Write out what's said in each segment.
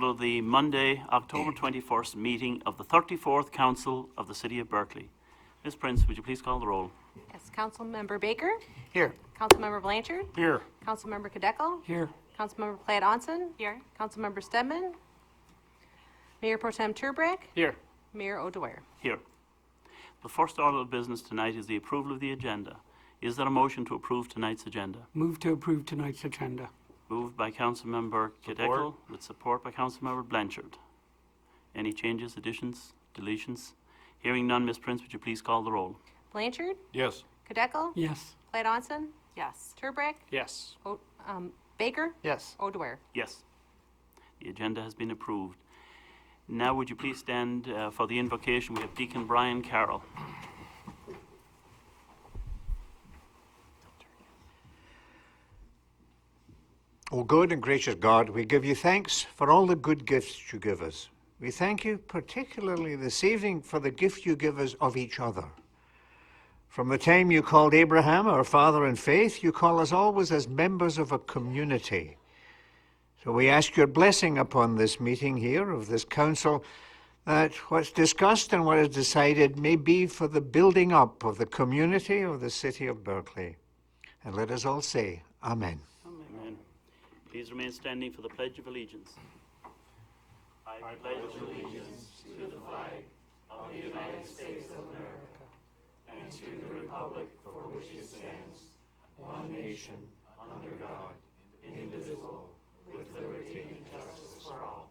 order the Monday, October 21st meeting of the 34th Council of the City of Berkeley. Ms. Prince, would you please call the roll? Yes, Councilmember Baker. Here. Councilmember Blanchard. Here. Councilmember Kadeco. Here. Councilmember Platt-Onson. Here. Councilmember Stedman. Mayor Pro Tem Turbrack. Here. Mayor O'Dwyer. Here. The first order of business tonight is the approval of the agenda. Is there a motion to approve tonight's agenda? Move to approve tonight's agenda. Moved by Councilmember Kadeco with support by Councilmember Blanchard. Any changes, additions, deletions? Hearing none, Ms. Prince, would you please call the roll? Blanchard. Yes. Kadeco. Yes. Platt-Onson. Yes. Turbrack. Yes. Baker. Yes. O'Dwyer. Yes. The agenda has been approved. Now would you please stand for the invocation? We have Deacon Brian Carroll. O good and gracious God, we give you thanks for all the good gifts you give us. We thank you particularly this evening for the gift you give us of each other. From the time you called Abraham our father in faith, you call us always as members of a community. So we ask your blessing upon this meeting here of this council, that what's discussed and what is decided may be for the building up of the community of the city of Berkeley. And let us all say, Amen. Amen. Please remain standing for the Pledge of Allegiance. I pledge allegiance to the flag of the United States of America and to the republic for which it stands, one nation, under God, indivisible, with liberty and justice for all.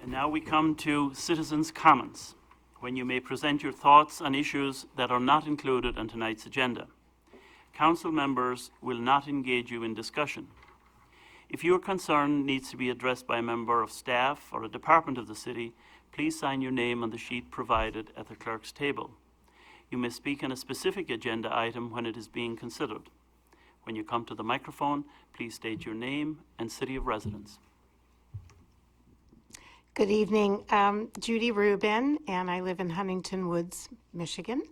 And now we come to Citizens' Comments, when you may present your thoughts on issues that are not included on tonight's agenda. Council members will not engage you in discussion. If your concern needs to be addressed by a member of staff or a department of the city, please sign your name on the sheet provided at the clerk's table. You may speak on a specific agenda item when it is being considered. When you come to the microphone, please state your name and city of residence. Good evening. Judy Rubin, and I live in Huntington Woods, Michigan.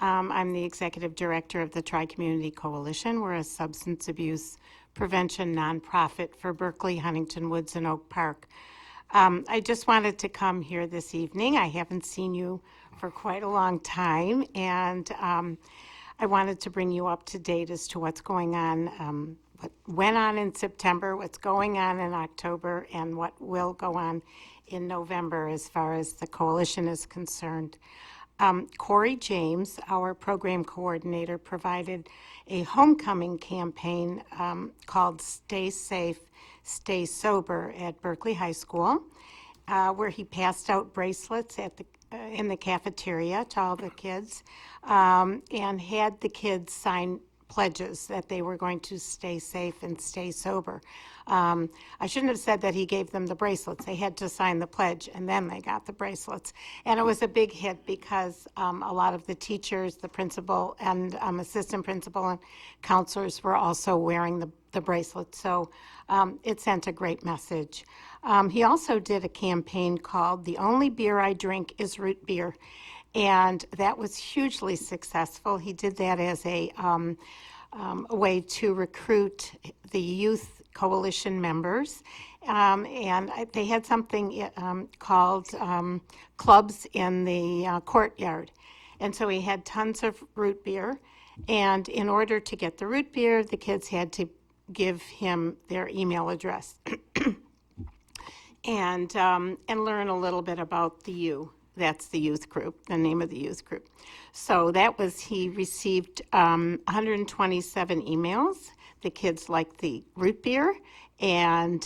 I'm the executive director of the Tri-Community Coalition. We're a substance abuse prevention nonprofit for Berkeley, Huntington Woods, and Oak Park. I just wanted to come here this evening. I haven't seen you for quite a long time, and I wanted to bring you up to date as to what's going on, what went on in September, what's going on in October, and what will go on in November as far as the coalition is concerned. Corey James, our program coordinator, provided a homecoming campaign called Stay Safe, Stay Sober at Berkeley High School, where he passed out bracelets at in the cafeteria to all the kids, and had the kids sign pledges that they were going to stay safe and stay sober. I shouldn't have said that he gave them the bracelets. They had to sign the pledge, and then they got the bracelets. And it was a big hit because a lot of the teachers, the principal, and assistant principal and counselors were also wearing the bracelets. So it sent a great message. He also did a campaign called The Only Beer I Drink is Root Beer, and that was hugely successful. He did that as a way to recruit the youth coalition members, and they had something called clubs in the courtyard. And so he had tons of root beer, and in order to get the root beer, the kids had to give him their email address and learn a little bit about the U. That's the youth group, the name of the youth group. So he received 127 emails. The kids liked the root beer, and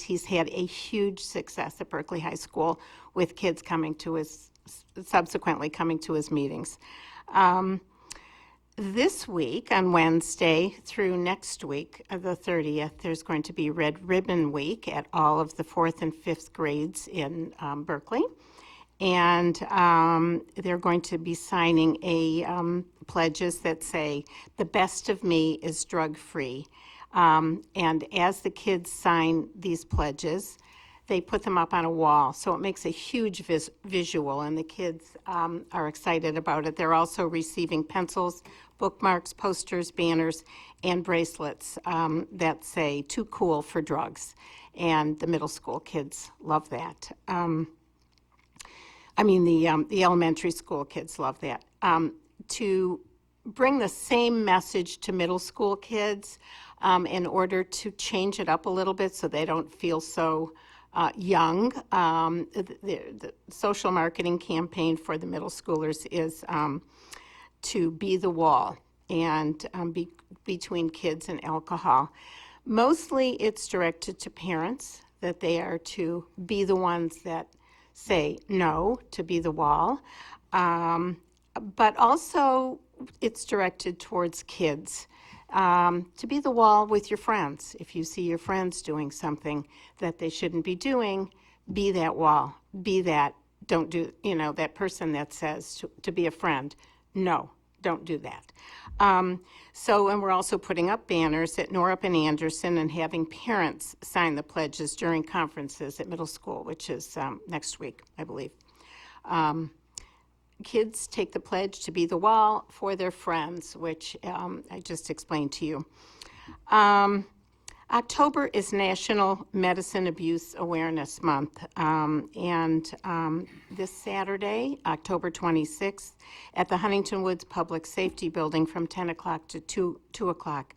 he's had a huge success at Berkeley High School with kids subsequently coming to his meetings. This week, on Wednesday through next week, the 30th, there's going to be Red Ribbon Week at all of the 4th and 5th grades in Berkeley. And they're going to be signing pledges that say, "The best of me is drug-free." And as the kids sign these pledges, they put them up on a wall. So it makes a huge visual, and the kids are excited about it. They're also receiving pencils bookmarks, posters, banners, and bracelets that say "Too cool for drugs," and the middle school kids love that. The elementary school kids love that. To bring the same message to middle school kids in order to change it up a little bit so they don't feel so young. The social marketing campaign for the middle schoolers is to be the wall and be between kids and alcohol. Mostly it's directed to parents, that they are to be the ones that say no, to be the wall. But also it's directed towards kids, to be the wall with your friends. If you see your friends doing something that they shouldn't be doing, be that wall. Be that, don't do, that person that says to be a friend, no, don't do that. And we're also putting up banners at Norup and Anderson and having parents sign the pledges during conferences at middle school, which is next week, I believe. Kids take the pledge to be the wall for their friends, which I just explained to you. October is National Medicine Abuse Awareness Month, and this Saturday, October 26th, at the Huntington Woods Public Safety Building from 10 o'clock to 2 o'clock,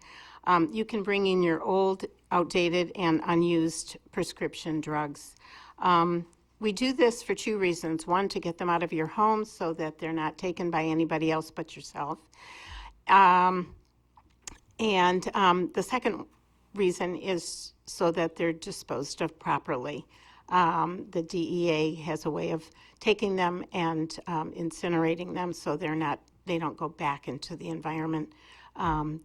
you can bring in your old, outdated, and unused prescription drugs. We do this for two reasons. One, to get them out of your home so that they're not taken by anybody else but yourself. And the second reason is so that they're disposed of properly. The DEA has a way of taking them and incinerating them so they don't go back into the environment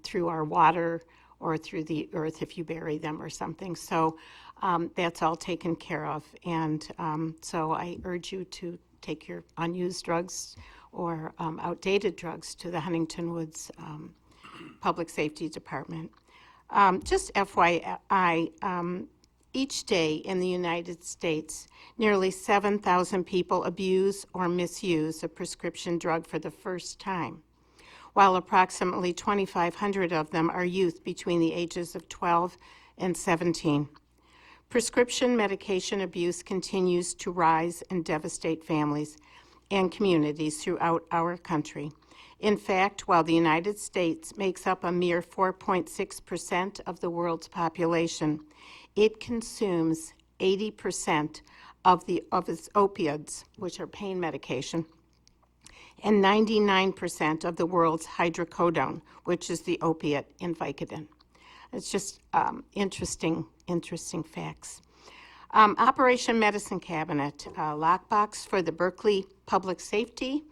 through our water or through the earth if you bury them or something. So that's all taken care of. And so I urge you to take your unused drugs or outdated drugs to the Huntington Woods Public Safety Department. Just FYI, each day in the United States, nearly 7,000 people abuse or misuse a prescription drug for the first time, while approximately 2,500 of them are youth between the ages of 12 and 17. Prescription medication abuse continues to rise and devastate families and communities throughout our country. In fact, while the United States makes up a mere 4.6% of the world's population, it consumes 80% of its opioids, which are pain medication, and 99% of the world's hydrocodone, which is the opiate in Vicodin. It's just interesting facts. Operation Medicine Cabinet, lockbox for the Berkley Public Safety,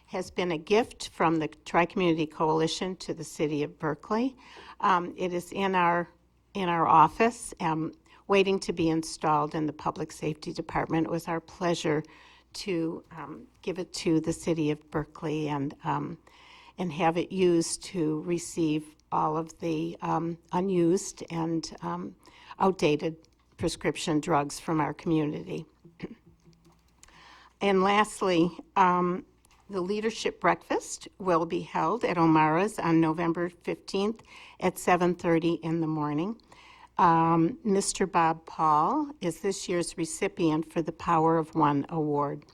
has been a gift from the Tri-Community Coalition to the City of Berkeley. It is in our office, waiting to be installed in the Public Safety Department. It was our pleasure to give it to the City of Berkeley and have it used to receive all of the unused and outdated prescription drugs from our community. And lastly, the Leadership Breakfast will be held at O'Mara's on November 15th at 7:30 in the morning. Mr. Bob Paul is this year's recipient for the Power of One Award.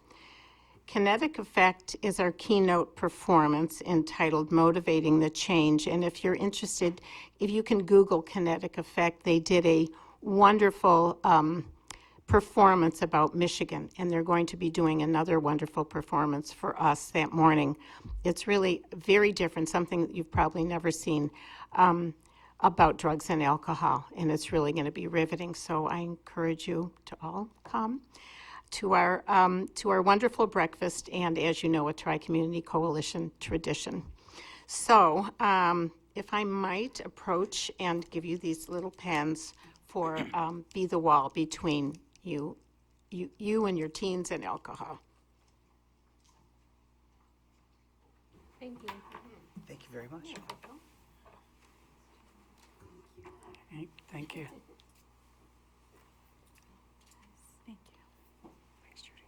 Kinetic Effect is our keynote performance entitled Motivating the Change. And if you're interested, if you can Google Kinetic Effect, they did a wonderful performance about Michigan, and they're going to be doing another wonderful performance for us that morning. It's really very different, something that you've probably never seen about drugs and alcohol, and it's really going to be riveting. So I encourage you to all come to our wonderful breakfast, and as you know, a Tri-Community Coalition tradition. So if I might approach and give you these little pens for Be the Wall between you and your teens and alcohol. Thank you. Thank you very much. Thank you. Thank you. Thanks, Judy.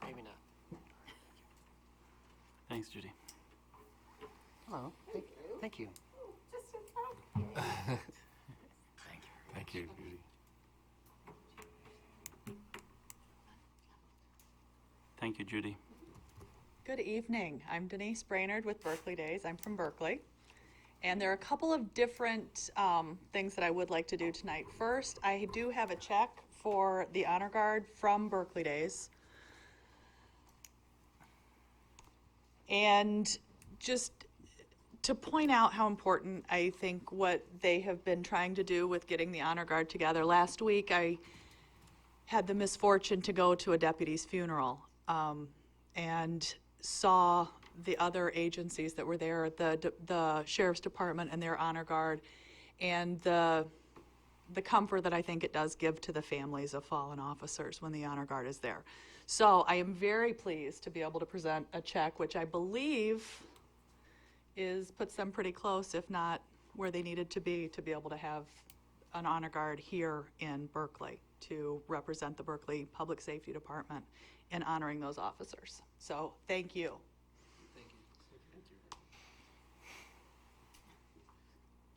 Maybe not. Thanks, Judy. you. Thank you, Judy. Thank you, Judy. Good evening. I'm Denise Brainerd with Berkley Days. I'm from Berkeley. And there are a couple of different things that I would like to do tonight. First, I do have a check for the Honor Guard from Berkeley Days. And just to point out how important I think what they have been trying to do with getting the Honor Guard together. Last week, I had the misfortune to go to a deputy's funeral and saw the other agencies that were there, the Sheriff's Department and their Honor Guard, and the comfort that I think it does give to the families of fallen officers when the Honor Guard is there. So I am very pleased to be able to present a check, which I believe puts them pretty close, if not where they needed to be able to have an Honor Guard here in Berkeley to represent the Berkeley Public Safety Department in honoring those officers. So thank you.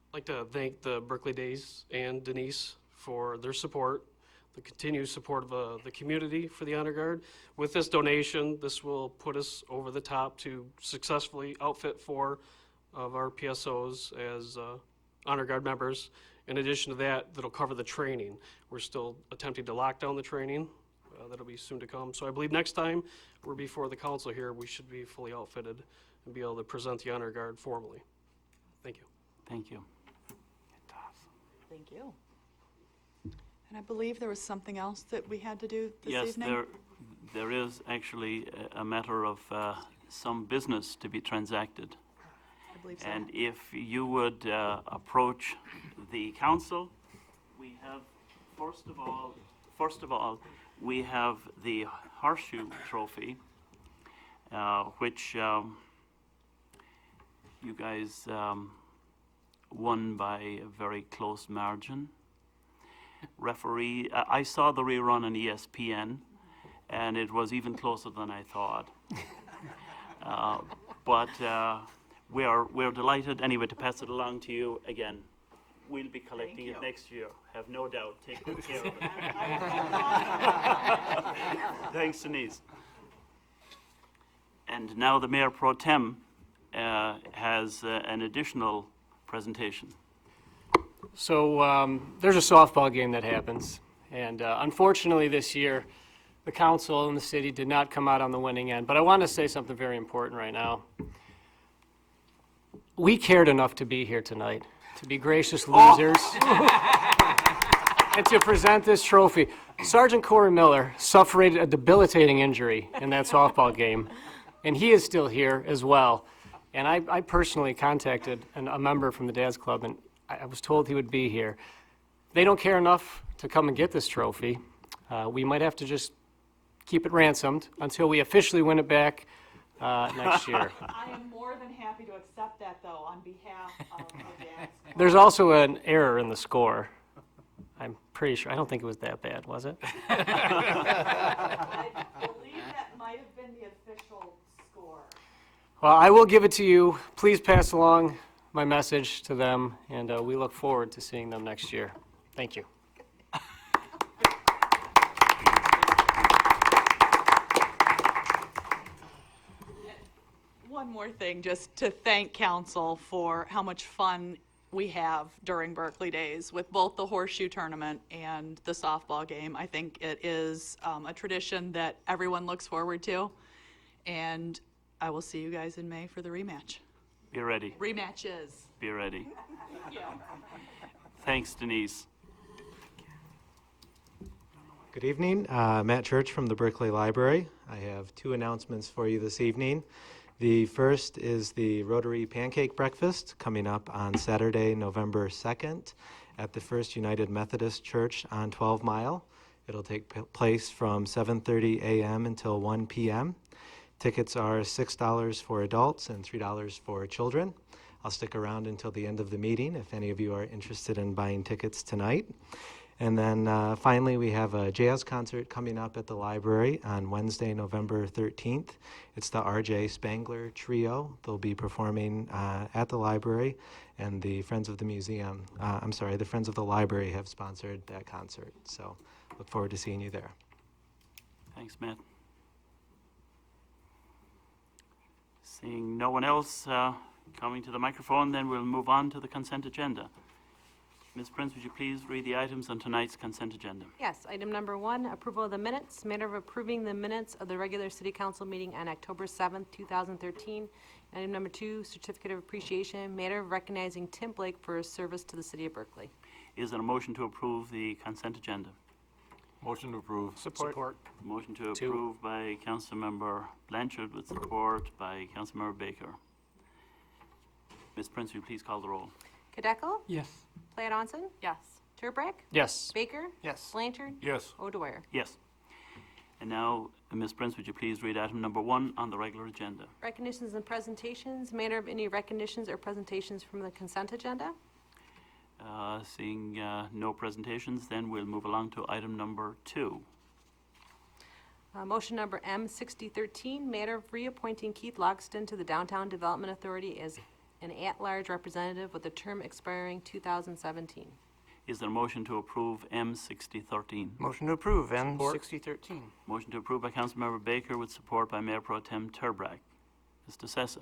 I'd like to thank the Berkeley Days and Denise for their support, the continued support of the community for the Honor Guard. With this donation, this will put us over the top to successfully outfit 4 of our PSOs as Honor Guard members. In addition to that, that'll cover the training. We're still attempting to lock down the training. That'll be soon to come. So I believe next time we're before the council here, we should be fully outfitted and be able to present the Honor Guard formally. Thank you. Thank you. Thank you. And I believe there was something else that we had to do this Yes, evening? there is actually a matter of some business to be transacted. I believe so. And if you would approach the council, we have, first of all, we have the horseshoe trophy, which you guys won by a very close margin. Referee, I saw the rerun on ESPN, and it was even closer than I thought. But we're delighted anyway to pass it along to you again. We'll be collecting it next year, have no doubt. Take good care of it. Thanks, Denise. And now the Mayor Pro Tem has an additional presentation. So there's a softball game that happens, and unfortunately this year the council and the city did not come out on the winning end. But I want to say something very important right now. We cared enough to be here tonight, to be gracious losers, and to present this trophy. Sergeant Corey Miller suffered a debilitating injury in that softball game, and he is still here as well. And I personally contacted a member from the Dad's Club, and I was told he would be here. They don't care enough to come and get this trophy. We might have to just keep it ransomed until we officially win it back next year. I am more than happy to accept that, though, on behalf of the Dad's Club. There's also an error in the score. I'm pretty sure. I don't think it was that bad, was it? I believe that might have been the official score. Well, I will give it to you. Please pass along my message to them, and we look forward to seeing them next year. Thank you. One more thing, just to thank council for how much fun we have during Berkeley Days with both the horseshoe tournament and the softball game. I think it is a tradition that everyone looks forward to, and I will see you guys in May for the rematch. Be ready. Rematches. Be ready. Thank you. Thanks, Denise. Good evening, Matt Church from the Berkeley Library. I have 2 announcements for you this evening. The first is the Rotary Pancake Breakfast coming up on Saturday, November 2nd at the First United Methodist Church on 12 Mile. It'll take place from 7:30 a.m. until 1 p.m. Tickets are $6 for adults and $3 for children. I'll stick around until the end of the meeting if any of you are interested in buying tickets tonight. And then finally, we have a jazz concert coming up at the library on Wednesday, November 13th. It's the R.J. Spangler Trio. They'll be performing at the library, and the Friends of the Museum, the Friends of the Library have sponsored that concert. So look forward to seeing you there. Thanks, Matt. Seeing no one else coming to the microphone, then we'll move on to the consent agenda. Ms. Prince, would you please read the items on tonight's consent agenda? Yes, item number 1, approval of the minutes. Matter of approving the minutes of the regular city council meeting on October 7th, 2013. Item number 2, certificate of appreciation. Matter of recognizing Tim Blake for his service to the city of Berkeley. Is there a motion to approve the consent agenda? Motion to approve. Support. Motion to approve by Councilmember Blanchard with support by Councilmember Baker. Ms. Prince, will you please call the roll? Kadeco? Yes. Platt Onson? Yes. Turbrack? Yes. Baker? Yes. Blanchard? Yes. O'Dwyer? Yes. And now, Ms. Prince, would you please read item number 1 on the regular agenda? Recognitions and presentations. Matter of any recognitions or presentations from the consent agenda? Seeing no presentations, then we'll move along to item number 2. Motion number M6013, matter of reappointing Keith Logston to the Downtown Development Authority as an at-large representative with a term expiring 2017. Is there a motion to approve M6013? Motion to approve, M6013. Motion to approve by Councilmember Baker with support by Mayor Pro Tem Turbrack. Mr. Sessa.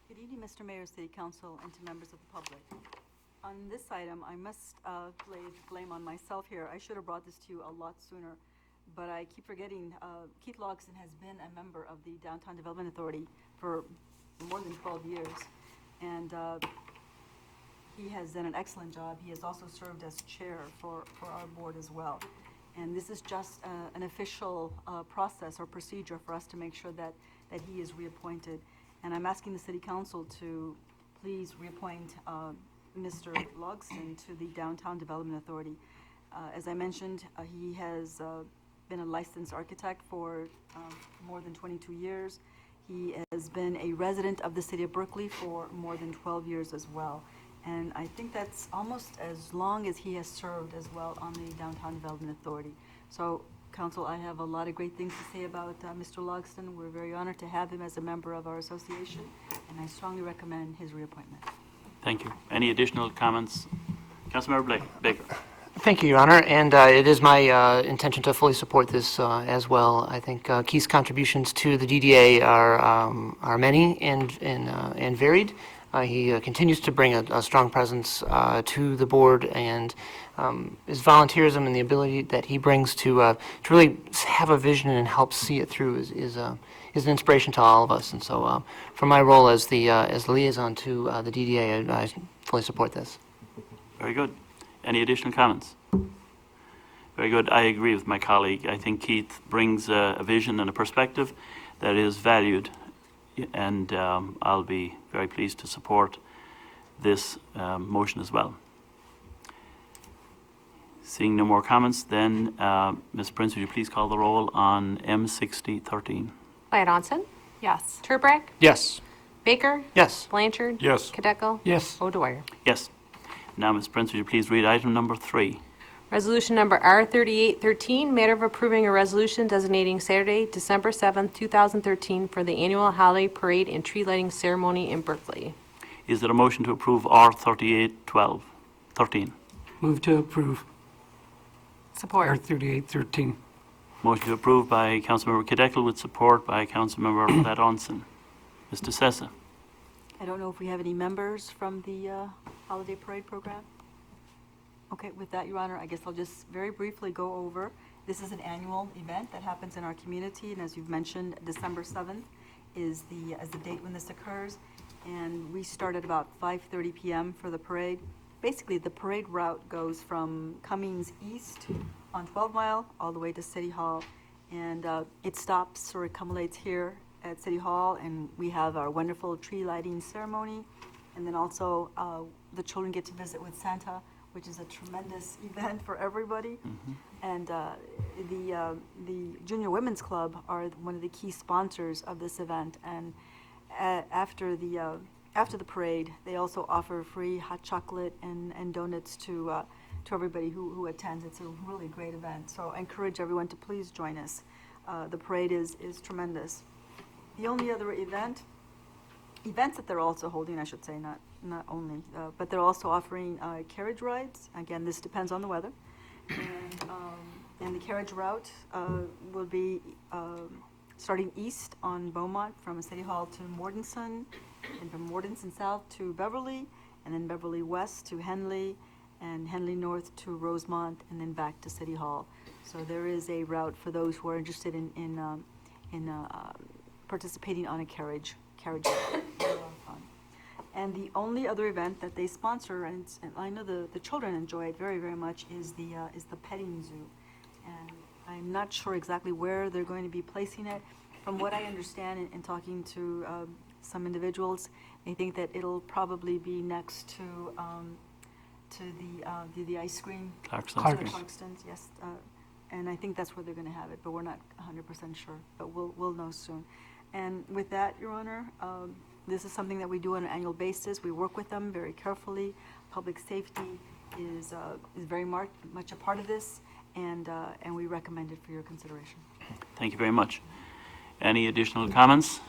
Good evening, Mr. Mayor, City Council, and to members of the public. On this item, I must lay blame on myself here. I should have brought this to you a lot sooner, but I keep forgetting. Keith Logston has been a member of the Downtown Development Authority for more than 12 years, and he has done an excellent job. He has also served as chair for our board as well. And this is just an official process or procedure for us to make sure that he is reappointed. And I'm asking the City Council to please reappoint Mr. Logston to the Downtown Development Authority. As I mentioned, he has been a licensed architect for more than 22 years. He has been a resident of the city of Berkeley for more than 12 years as well. And I think that's almost as long as he has served as well on the Downtown Development Authority. So, Council, I have a lot of great things to say about Mr. Logston. We're very honored to have him as a member of our association, and I strongly recommend his reappointment. Thank you. Any additional comments? Councilmember Baker. Thank you, Your Honor, and it is my intention to fully support this as well. I think Keith's contributions to the DDA are many and varied. He continues to bring a strong presence to the board, and his volunteerism and the ability that he brings to really have a vision and help see it through is an inspiration to all of us. And so, for my role as the liaison to the DDA, I fully support this. Very good. Any additional comments? Very good. I agree with my colleague. I think Keith brings a vision and a perspective that is valued, and I'll be very pleased to support this motion as well. Seeing no more comments, then, Ms. Prince, would you please call the roll on M6013? Platt Onson? Yes. Turbrack? Yes. Baker? Yes. Blanchard? Yes. Kadeco? Yes. O'Dwyer? Yes. Now, Ms. Prince, would you please read item number 3? Resolution number R3813, matter of approving a resolution designating Saturday, December 7th, 2013 for the annual holiday parade and tree lighting ceremony in Berkeley. Is there a motion to approve R3813? Move to approve. Support. R3813. Motion to approve by Councilmember Kadekel with support by Councilmember Platt Onson. Mr. Sessa. I don't know if we have any members from the holiday parade program. Okay, with that, Your Honor, I guess I'll just very briefly go over. This is an annual event that happens in our community, and as you've mentioned, December 7th is the date when this occurs. And we start at about 5:30 p.m. for the parade. Basically, the parade route goes from Cummings East on 12 Mile all the way to City Hall. And it stops or accumulates here at City Hall, and we have our wonderful tree lighting ceremony. And then also the children get to visit with Santa, which is a tremendous event for everybody. Mm-hmm. And the Junior Women's Club are one of the key sponsors of this event. And after the parade, they also offer free hot chocolate and donuts to to everybody who attends. It's a really great event, so I encourage everyone to please join us. The parade is tremendous. The only other events that they're also holding, I should say, not only, but they're also offering carriage rides. Again, this depends on the weather. And the carriage route will be starting east on Beaumont from City Hall to Mortenson, and from Mortenson south to Beverly, and then Beverly west to Henley, and Henley north to Rosemont, and then back to City Hall. So there is a route for those who are interested in participating on a carriage route. A lot of fun. And the only other event that they sponsor, and I know the children enjoy it very, very much, is the petting zoo. And I'm not sure exactly where they're going to be placing it. From what I understand in talking to some individuals, they think that it'll probably be next to the ice cream. Clarkson's. Clarkston's, yes. And I think that's where they're going to have it, but we're not 100% sure. But we'll know soon. And with that, Your Honor, this is something that we do on an annual basis. We work with them very carefully. Public safety is very much a part of this, and we recommend it for your consideration. Thank you very much. Any additional comments?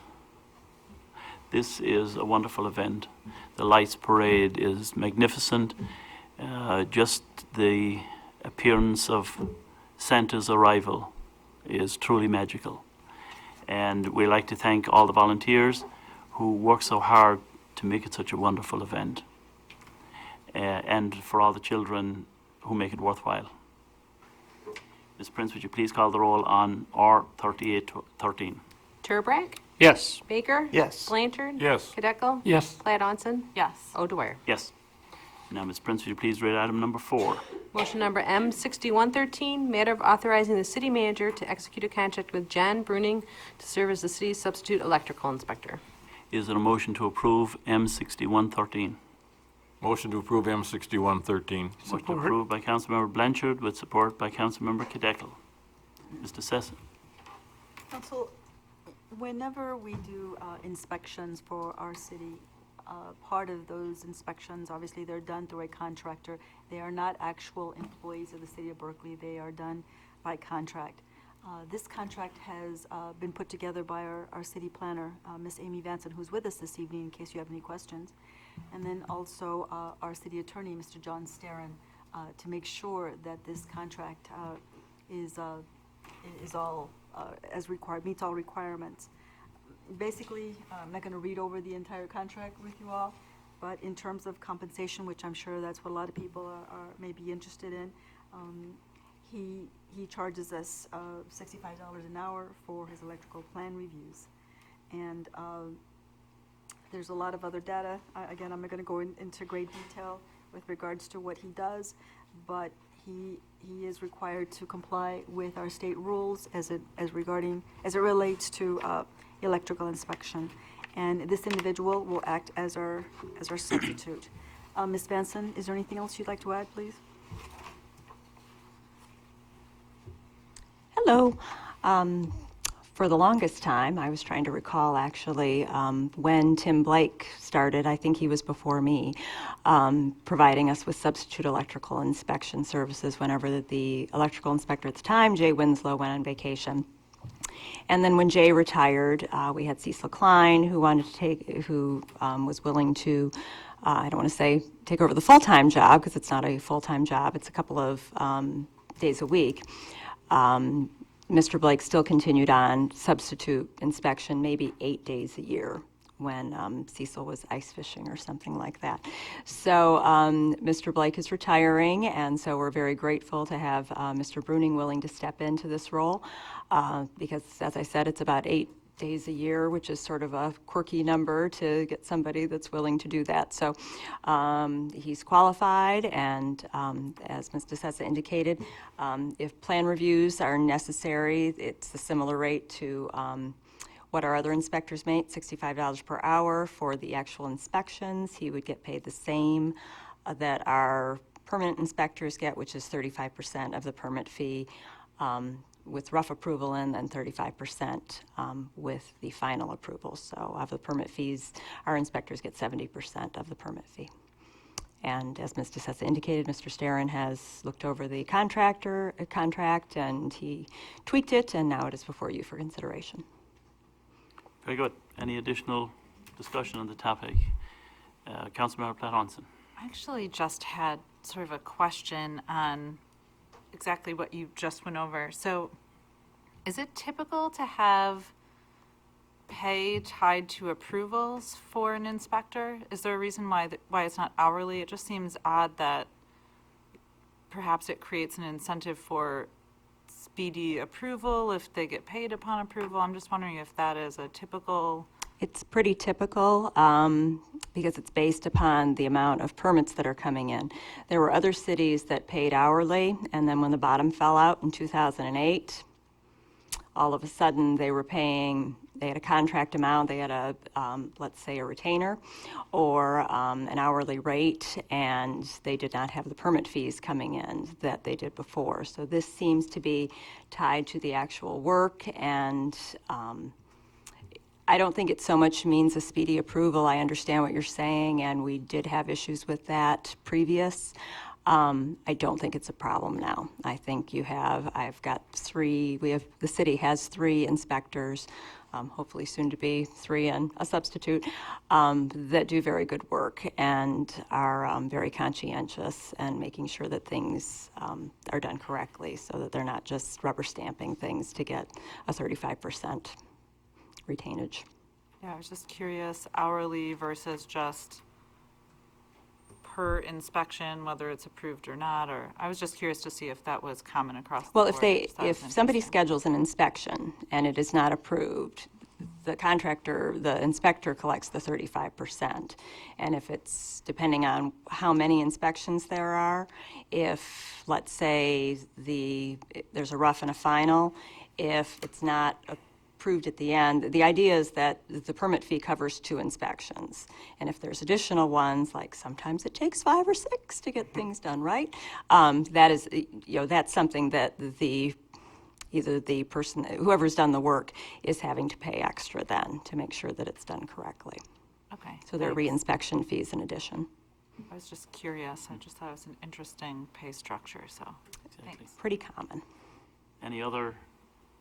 This is a wonderful event. The lights parade is magnificent. Just the appearance of Santa's arrival is truly magical. And we'd like to thank all the volunteers who work so hard to make it such a wonderful event, and for all the children who make it worthwhile. Ms. Prince, would you please call the roll on R 3813? Turbrack, Yes. Baker. Yes. Blanchard. Yes. Kadeco. Yes. Platt Onson. Yes. O'Dwyer. Yes. Now, Ms. Prince, would you please read item number 4? Motion number M6113, matter of authorizing the city manager to execute a contract with Jan Bruning to serve as the city's substitute electrical inspector. Is there a motion to approve M6113? Motion to approve M6113. Motion Support. approved by Councilmember Blanchard with support by Councilmember Kadeco. Mr. Sessa. Council, whenever we do inspections for our city, part of those inspections, obviously, they're done through a contractor. They are not actual employees of the city of Berkeley. They are done by contract. This contract has been put together by our city planner, Miss Amy Vanson, who's with us this evening in case you have any questions. And then also our city attorney, Mr. John Starren, to make sure that this contract is all as required, meets all requirements. Basically, I'm not going to read over the entire contract with you all, but in terms of compensation, which I'm sure that's what a lot of people are may be interested in, he charges us $65 an hour for his electrical plan reviews. And there's a lot of other data. Again, I'm not going to go into great detail with regards to what he does, but he is required to comply with our state rules as it relates to electrical inspection. And this individual will act as our substitute. Ms. Vanson, is there anything else you'd like to add, please? Hello. For the longest time, I was trying to recall actually when Tim Blake started, I think he was before me, providing us with substitute electrical inspection services whenever the electrical inspector at the time, Jay Winslow, went on vacation. And then when Jay retired, we had Cecil Klein, who was willing to, I don't want to say take over the full-time job, because it's not a full-time job, it's a couple of days a week. Mr. Blake still continued on substitute inspection, maybe 8 days a year when Cecil was ice fishing or something like that. So Mr. Blake is retiring, and so we're very grateful to have Mr. Bruning willing to step into this role because, as I said, it's about 8 days a year, which is sort of a quirky number to get somebody that's willing to do that. So he's qualified, and as Ms. DeSessa indicated, if plan reviews are necessary, it's a similar rate to what our other inspectors make, $65 per hour for the actual inspections. He would get paid the same that our permanent inspectors get, which is 35% of the permit fee with rough approval and then 35% with the final approval. So of the permit fees, our inspectors get 70% of the permit fee. And as Ms. DeSessa indicated, Mr. Starron has looked over the contract, and he tweaked it, and now it is before you for consideration. Very good. Any additional discussion on the topic? Councilmember Platt Hansen. I actually just had sort of a question on exactly what you just went over. So is it typical to have pay tied to approvals for an inspector? Is there a reason why it's not hourly? It just seems odd that perhaps it creates an incentive for speedy approval if they get paid upon approval. I'm just wondering if that is a typical... It's pretty typical because it's based upon the amount of permits that are coming in. There were other cities that paid hourly, and then when the bottom fell out in 2008, all of a sudden they were paying, they had a contract amount, they had a, let's say a retainer or an hourly rate, and they did not have the permit fees coming in that they did before. So this seems to be tied to the actual work, and I don't think it so much means a speedy approval. I understand what you're saying, and we did have issues with that previous. I don't think it's a problem now. I think I've got the city has 3 inspectors, hopefully soon to be 3 and a substitute, that do very good work and are very conscientious and making sure that things are done correctly so that they're not just rubber stamping things to get a 35% retainage. Yeah, I was just curious, hourly versus just per inspection, whether it's approved or not, or I was just curious to see if that was common across the board. Well, if somebody schedules an inspection and it is not approved, the inspector collects the 35%. And if it's, depending on how many inspections there are, if, let's say, there's a rough and a final, if it's not approved at the end, the idea is that the permit fee covers 2 inspections. And if there's additional ones, like sometimes it takes 5 or 6 to get things done right, that is, that's something that either the person, whoever's done the work, is having to pay extra then to make sure that it's done correctly. Okay. So there are re-inspection fees in addition. I was just curious. I just thought it was an interesting pay structure, so thanks. Pretty common. Any other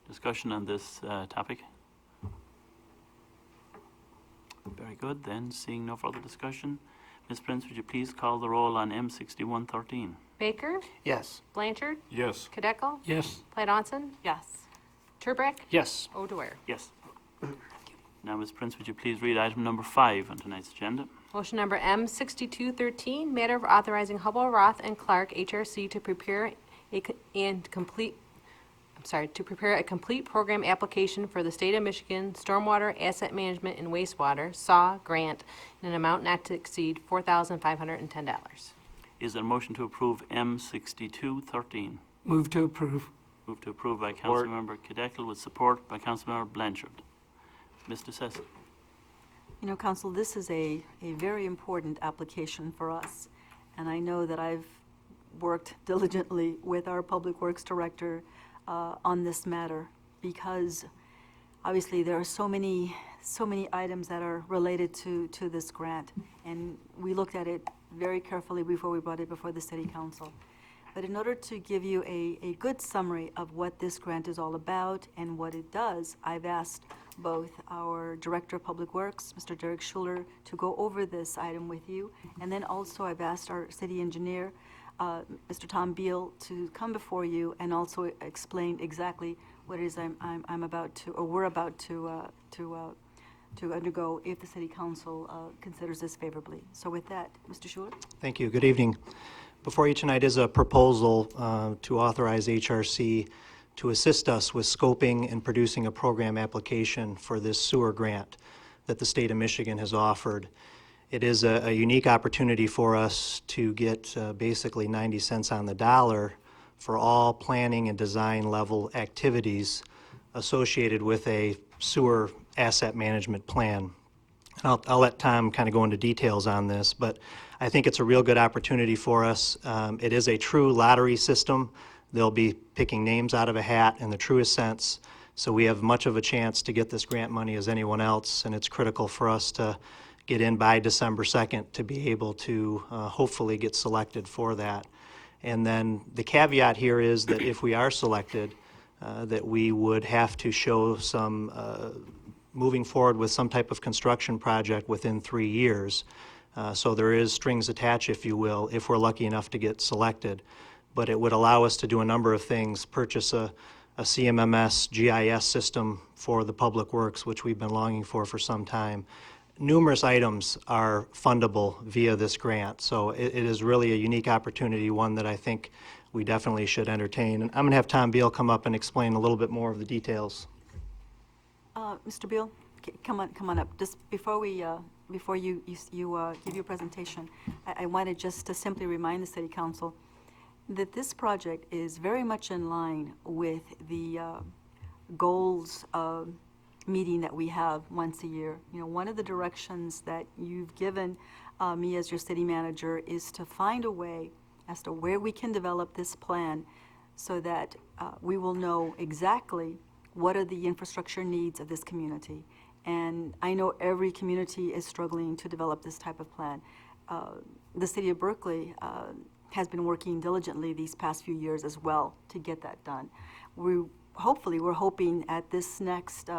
discussion on this topic? Very good. Then, seeing no further discussion, Ms. Prince, would you please call the roll on M6113? Baker? Yes. Blanchard? Yes. Kadeco? Yes. Platt Hansen? Yes. Turbrack? Yes. O'Dwyer? Yes. Now, Ms. Prince, would you please read item number 5 on tonight's agenda? Motion number M6213, matter of authorizing Hubble, Roth, and Clark, HRC, to prepare a complete program application for the State of Michigan Stormwater Asset Management and Wastewater, SAW, grant in an amount not to exceed $4,510. Is there a motion to approve M6213? Move to approve. Moved to approve by Support. Councilmember Kadekel with support by Councilmember Blanchard. Ms. DeSessa. You know, Council, this is a very important application for us, and I know that I've worked diligently with our Public Works Director on this matter, because obviously there are so many items that are related to this grant, and we looked at it very carefully before we brought it before the City Council. But in order to give you a good summary of what this grant is all about and what it does, I've asked both our Director of Public Works, Mr. Derek Schuler, to go over this item with you, and then also I've asked our City Engineer, Mr. Tom Beal, to come before you and also explain exactly what it is I'm about to, or we're about to undergo if the City Council considers this favorably. So with that, Mr. Schuler? Thank you. Good evening. Before you tonight is a proposal to authorize HRC to assist us with scoping and producing a program application for this sewer grant that the state of Michigan has offered. It is a unique opportunity for us to get basically 90 cents on the dollar for all planning and design level activities associated with a sewer asset management plan. And I'll let Tom kind of go into details on this, but I think it's a real good opportunity for us. It is a true lottery system. They'll be picking names out of a hat in the truest sense, so we have much of a chance to get this grant money as anyone else, and it's critical for us to get in by December 2nd to be able to hopefully get selected for that. And then the caveat here is that if we are selected, that we would have to show some moving forward with some type of construction project within 3 years. So there is strings attached, if you will, if we're lucky enough to get selected. But it would allow us to do a number of things, purchase a CMMS GIS system for the public works, which we've been longing for some time. Numerous items are fundable via this grant, so it is really a unique opportunity, one that I think we definitely should entertain. And I'm going to have Tom Beal come up and explain a little bit more of the details. Mr. Beal, come on up. Just before you give your presentation, I wanted just to simply remind the City Council that this project is very much in line with the goals meeting that we have once a year. You know, one of the directions that you've given me as your city manager is to find a way as to where we can develop this plan so that we will know exactly what are the infrastructure needs of this community. And I know every community is struggling to develop this type of plan. The city of Berkeley has been working diligently these past few years as well to get that done. We're hoping at this next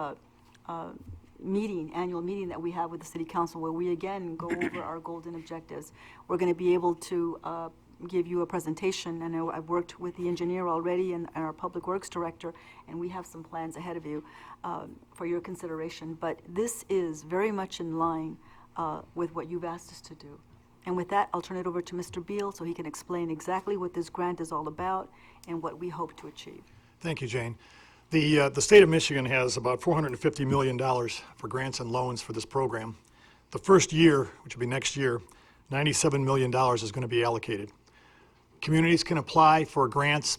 annual meeting that we have with the City Council, where we again go over our goals and objectives, we're going to be able to give you a presentation. I know I've worked with the engineer already and our Public Works Director, and we have some plans ahead of you for your consideration. But this is very much in line with what you've asked us to do. And with that, I'll turn it over to Mr. Beal so he can explain exactly what this grant is all about and what we hope to achieve. Thank you, Jane. The state of Michigan has about $450 million for grants and loans for this program. The first year, which will be next year, $97 million is going to be allocated. Communities can apply for grants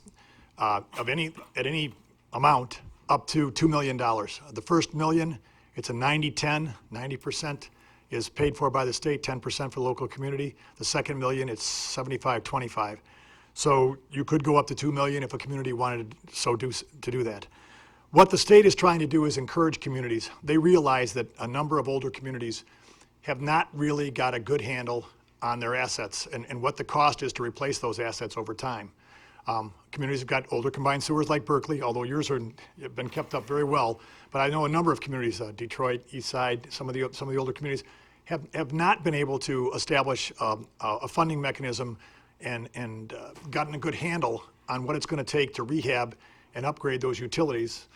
at any amount up to $2 million. The first million, it's a 90-10, 90% is paid for by the state, 10% for the local community. The second million, it's 75-25. So you could go up to 2 million if a community wanted to do that. What the state is trying to do is encourage communities. They realize that a number of older communities have not really got a good handle on their assets and what the cost is to replace those assets over time. Communities have got older combined sewers like Berkeley, although yours have been kept up very well. But I know a number of communities, Detroit, East Side, some of the older communities, have not been able to establish a funding mechanism and gotten a good handle on what it's going to take to rehab and upgrade those utilities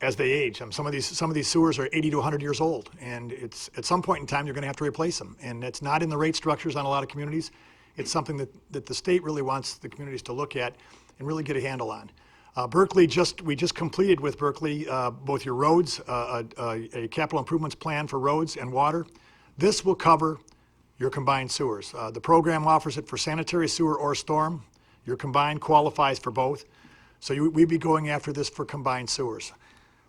as they age. Some of these sewers are 80 to 100 years old, and it's at some point in time you're going to have to replace them. And it's not in the rate structures on a lot of communities. It's something that the state really wants the communities to look at and really get a handle on. Berkeley, we just completed with Berkeley both your roads, a capital improvements plan for roads and water. This will cover your combined sewers. The program offers it for sanitary sewer or storm. Your combined qualifies for both. So we'd be going after this for combined sewers.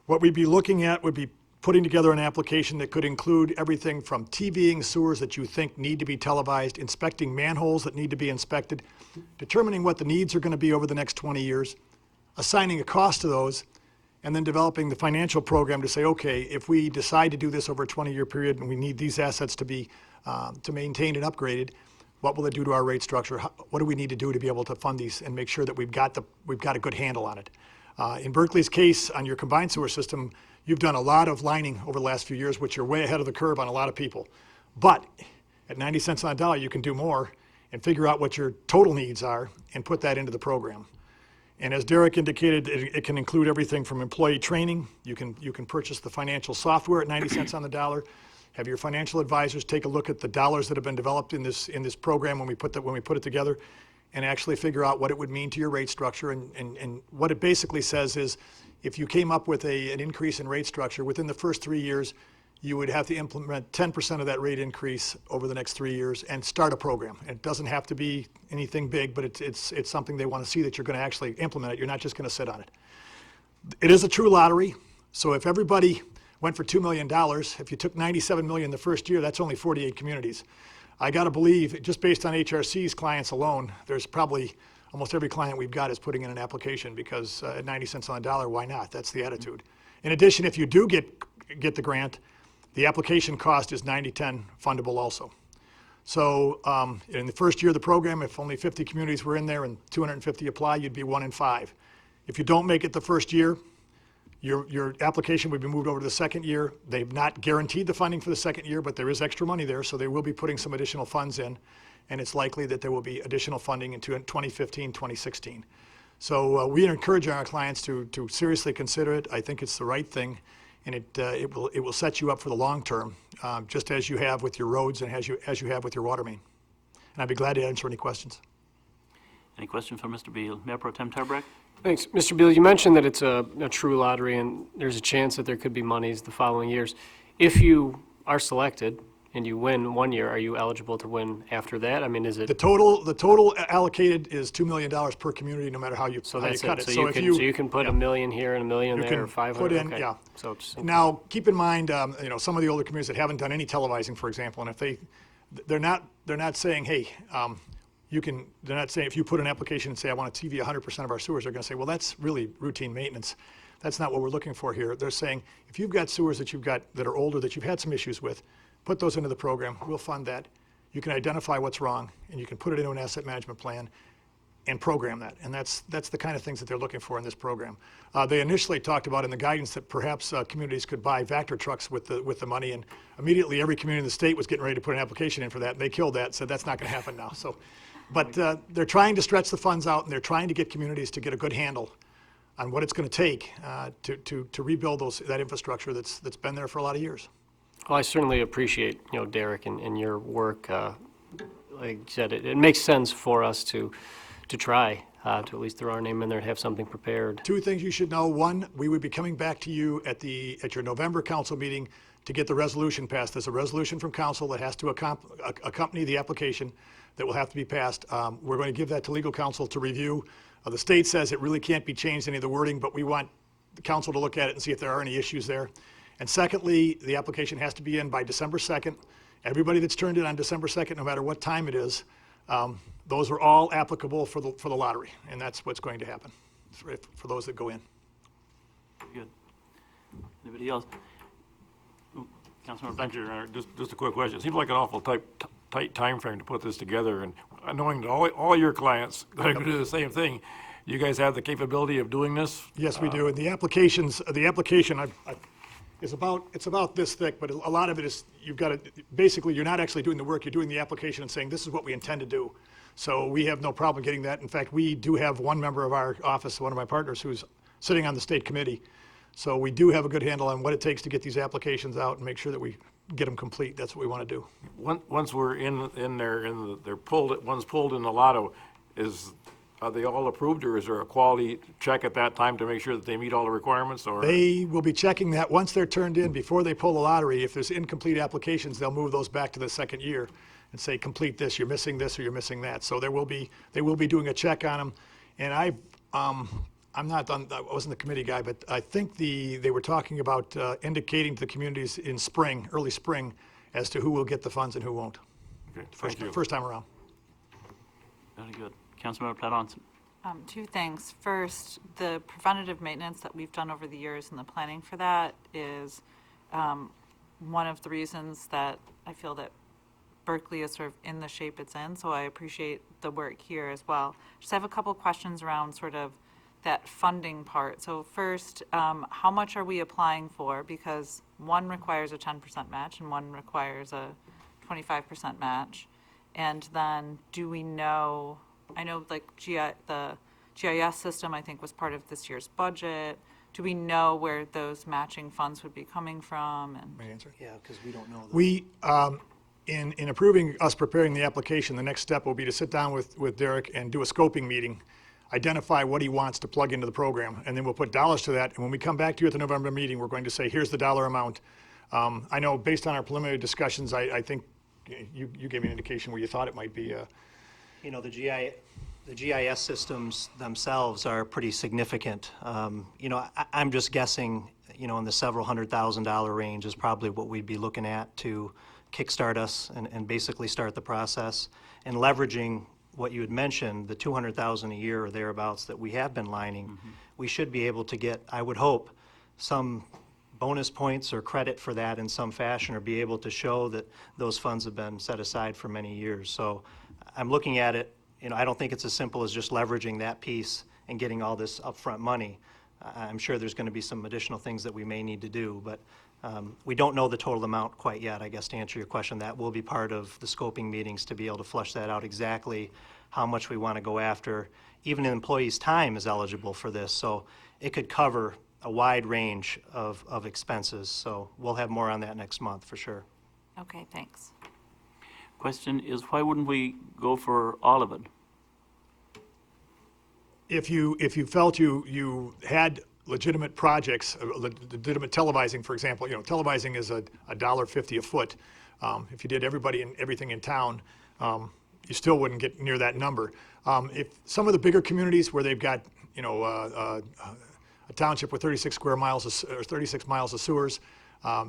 What we'd be looking at would be putting together an application that could include everything from TVing sewers that you think need to be televised, inspecting manholes that need to be inspected, determining what the needs are going to be over the next 20 years, assigning a cost to those, and then developing the financial program to say, okay, if we decide to do this over a 20-year period and we need these assets to be to maintain and upgraded, what will it do to our rate structure? What do we need to do to be able to fund these and make sure that we've got a good handle on it? In Berkeley's case, on your combined sewer system, you've done a lot of lining over the last few years, which you're way ahead of the curve on a lot of people. But at 90 cents on the dollar, you can do more and figure out what your total needs are and put that into the program. And as Derek indicated, it can include everything from employee training. You can purchase the financial software at 90 cents on the dollar. Have your financial advisors take a look at the dollars that have been developed in this program when we put it together, and actually figure out what it would mean to your rate structure. And what it basically says is, if you came up with an increase in rate structure within the first 3 years, you would have to implement 10% of that rate increase over the next 3 years and start a program. It doesn't have to be anything big, but it's something they want to see that you're going to actually implement it. You're not just going to sit on it. It is a true lottery. So if everybody went for $2 million, if you took $97 million the first year, that's only 48 communities. I got to believe, just based on HRC's clients alone, there's probably almost every client we've got is putting in an application, because at 90 cents on the dollar, why not? That's the attitude. In addition, if you do get the grant, The application cost is 90/10 fundable also. So in the first year of the program, if only 50 communities were in there and 250 apply, you'd be 1 in 5. If you don't make it the first year, your application would be moved over to the second year. They've not guaranteed the funding for the second year, but there is extra money there, so they will be putting some additional funds in, and it's likely that there will be additional funding in 2015, 2016. So we are encouraging our clients to seriously consider it. I think it's the right thing, and it will set you up for the long term, just as you have with your roads and as you have with your water main. And I'd be glad to answer any questions. Any questions for Mr. Beal? Mayor Pro Tem Terbreck? Thanks. Mr. Beal, you mentioned that it's a true lottery and there's a chance that there could be monies the following years. If you are selected and you win one year, are you eligible to win after that? I mean, is it? The total allocated is $2 million per community, no matter how you cut it. So you can put $1 million here and $1 million there, or 500? Put in, Okay. yeah. So it's, Now, keep in mind, some of the older communities that haven't done any televising, for example, and if they're not saying, hey, they're not saying if you put an application and say, I want to TV 100% of our sewers, they're going to say, well, that's really routine maintenance. That's not what we're looking for here. They're saying, if you've got sewers that are older, that you've had some issues with, put those into the program. We'll fund that. You can identify what's wrong, and you can put it into an asset management plan and program that. And that's the kind of things that they're looking for in this program. They initially talked about in the guidance that perhaps communities could buy Vector trucks with the money, and immediately every community in the state was getting ready to put an application in for that, and they killed that and said that's not going to happen now. But they're trying to stretch the funds out, and they're trying to get communities to get a good handle on what it's going to take to rebuild that infrastructure that's been there for a lot of years. well, I certainly appreciate, Derek, and your work. Like you said, it makes sense for us to try to at least throw our name in there and have something prepared. 2 things you should know. One, we would be coming back to you at your November council meeting to get the resolution passed. There's a resolution from council that has to accompany the application that will have to be passed. We're going to give that to legal counsel to review. The state says it really can't be changed, any of the wording, but we want the council to look at it and see if there are any issues there. And secondly, the application has to be in by December 2nd. Everybody that's turned in on December 2nd, no matter what time it is, those are all applicable for the lottery, and that's what's going to happen for those that go in. Good. Anybody else? Councilmember Thank you, Bencher. Your Honor. Just a quick question. It seems like an awful tight time frame to put this together, and knowing that all your clients are going to do the same thing, you guys have the capability of doing this? Yes, we do. And the application is about this thick, but a lot of it is basically you're not actually doing the work. You're doing the application and saying this is what we intend to do. So we have no problem getting that. In fact, we do have one member of our office, one of my partners, who's sitting on the state committee. So we do have a good handle on what it takes to get these applications out and make sure that we get them complete. That's what we want to do. Once we're in there and they're pulled, one's pulled in the lotto, are they all approved, or is there a quality check at that time to make sure that they meet all the requirements? Or they will be checking that once they're turned in before they pull the lottery. If there's incomplete applications, they'll move those back to the second year and say, complete this, you're missing this, or you're missing that. So they will be doing a check on them. And I wasn't the committee guy, but I think they were talking about indicating to the communities in early spring, as to who will get the funds and who won't. Okay, thank you. First time around. Very good. Councilmember Platt Onson. 2 things. First, the preventative maintenance that we've done over the years and the planning for that is one of the reasons that I feel that Berkley is sort of in the shape it's in, so I appreciate the work here as well. Just have a couple questions around sort of that funding part. So first, how much are we applying for? Because one requires a 10% match and one requires a 25% match. And then do we know, I know like the GIS system I think was part of this year's budget. Do we know where those matching funds would be coming from? And May I answer? Yeah, because we don't know. We, in approving us preparing the application, the next step will be to sit down with Derek and do a scoping meeting, identify what he wants to plug into the program, and then we'll put dollars to that. And when we come back to you at the November meeting, we're going to say, here's the dollar amount. I know based on our preliminary discussions, I think you gave me an indication where you thought it might be. The GIS systems themselves are pretty significant. I'm just guessing, in the several $100,000 range is probably what we'd be looking at to kickstart us and basically start the process. And leveraging what you had mentioned, the $200,000 a year or thereabouts that we have been lining, we should be able to get, I would hope, some bonus points or credit for that in some fashion, or be able to show that those funds have been set aside for many years. So I'm looking at it, I don't think it's as simple as just leveraging that piece and getting all this upfront money. I'm sure there's going to be some additional things that we may need to do, but we don't know the total amount quite yet, I guess, to answer your question. That will be part of the scoping meetings to be able to flesh that out exactly how much we want to go after. Even an employee's time is eligible for this, so it could cover a wide range of expenses. So we'll have more on that next month for sure. Okay, thanks. Question is, why wouldn't we go for all of it? If you felt you had legitimate projects, legitimate televising, for example, televising is $1.50 a foot. If you did everybody and everything in town, you still wouldn't get near that number. If some of the bigger communities where they've got, a township with 36 miles of sewers,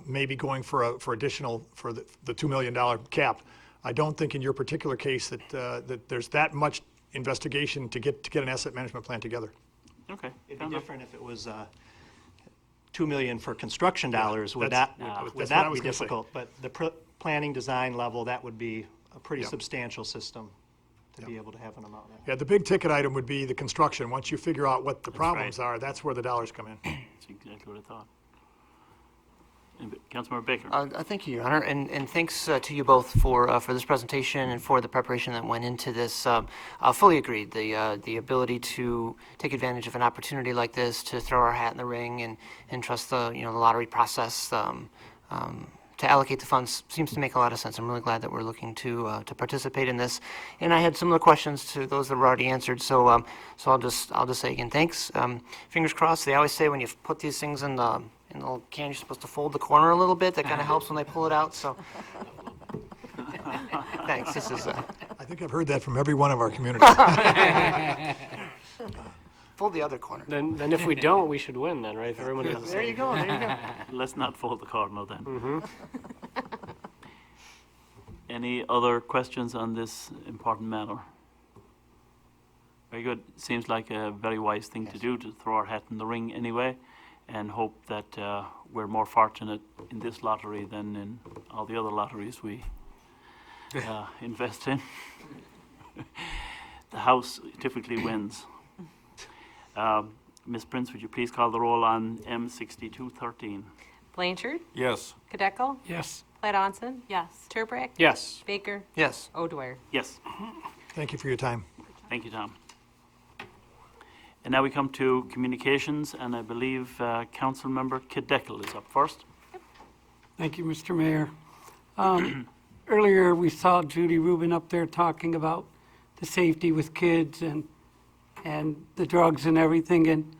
maybe going for additional for the $2 million cap. I don't think in your particular case that there's that much investigation to get an asset management plan together. Okay. It'd be different if it was $2 million for construction dollars. Would that's that what I was be gonna say. difficult? But the planning design level, that would be a pretty substantial system to be able to have an amount like that. Yeah, the big ticket item would be the construction. Once you figure out what the problems are, that's where the dollars come in. That's exactly what I thought. Councilmember Baker. Thank you, Your Honor, and thanks to you both for this presentation and for the preparation that went into this. Fully agreed. The ability to take advantage of an opportunity like this to throw our hat in the ring and trust the lottery process to allocate the funds seems to make a lot of sense. I'm really glad that we're looking to participate in this. And I had similar questions to those that were already answered. So I'll just say again, thanks. Fingers crossed. They always say when you put these things in the little can, you're supposed to fold the corner a little bit. That kind of helps when they pull it out. So thanks. This is. I think I've heard that from every one of our communities. Fold the other corner. Then if we don't, we should win then, right? If everyone does the same. There you go. There you go. Let's not fold the cardinal then. Mm-hmm. Any other questions on this important matter? Very good. Seems like a very wise thing to do, to throw our hat in the ring anyway, and hope that we're more fortunate in this lottery than in all the other lotteries we invest in. The House typically wins. Ms. Prince, would you please call the roll on M6213? Blanchard. Yes. Kadeco. Yes. Platt Onson. Yes. Turbrack. Yes. Baker. Yes. O'Dwyer. Yes. Thank you for your time. Thank you, Tom. And now we come to communications, and I believe Councilmember Kadeco is up first. Thank you, Mr. Mayor. Earlier, we saw Judy Rubin up there talking about the safety with kids and the drugs and everything. And